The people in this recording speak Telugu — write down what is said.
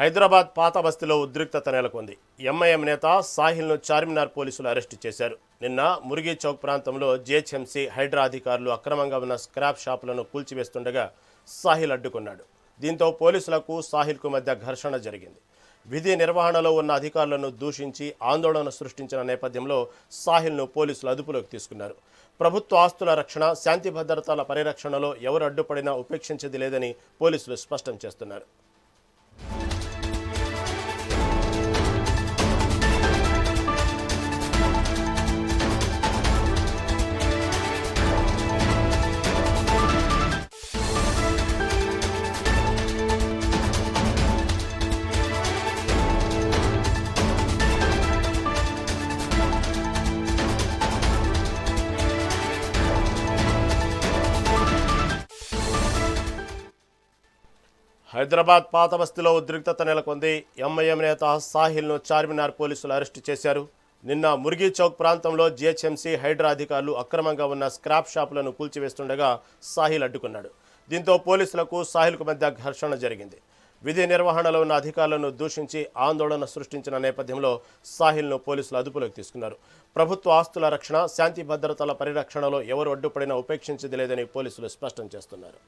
హైదరాబాద్ పాత బస్తీలో ఉద్రిక్తత నెలకొంది. ఎంఐఎం నేత సాహిల్ను చార్మినార్ పోలీసులు అరెస్టు చేశారు. నిన్న మురిగి చౌక్ ప్రాంతంలో జీహెచ్ఎంసీ హైడ్రా అధికారులు అక్రమంగా ఉన్న స్క్రాప్ షాపులను కూల్చివేస్తుండగా సాహిల్ అడ్డుకున్నాడు. దీంతో పోలీసులకు సాహిల్కు మధ్య ఘర్షణ జరిగింది. విధి నిర్వహణలో ఉన్న అధికారులను దూషించి ఆందోళన సృష్టించిన నేపథ్యంలో సాహిల్ను పోలీసులు అదుపులోకి తీసుకున్నారు. ప్రభుత్వ ఆస్తుల రక్షణ, శాంతి భద్రతల పరిరక్షణలో ఎవరు అడ్డుపడినా ఉపేక్షించేది లేదని పోలీసులు స్పష్టం చేస్తున్నారు. హైదరాబాద్ పాత బస్తీలో ఉద్రిక్తత నెలకొంది. ఎంఐఎం నేత సాహిల్ను చార్మినార్ పోలీసులు అరెస్టు చేశారు. నిన్న మురిగి చౌక్ ప్రాంతంలో జీహెచ్ఎంసీ హైడ్రా అధికారులు అక్రమంగా ఉన్న స్క్రాప్ షాపులను కూల్చివేస్తుండగా సాహిల్ అడ్డుకున్నాడు. దీంతో పోలీసులకు సాహిల్కు మధ్య ఘర్షణ జరిగింది. విధి నిర్వహణలో ఉన్న అధికారులను దూషించి ఆందోళన సృష్టించిన నేపథ్యంలో సాహిల్ను పోలీసులు అదుపులోకి తీసుకున్నారు. ప్రభుత్వ ఆస్తుల రక్షణ, శాంతి భద్రతల పరిరక్షణలో ఎవరు అడ్డుపడినా ఉపేక్షించేది లేదని పోలీసులు స్పష్టం చేస్తున్నారు.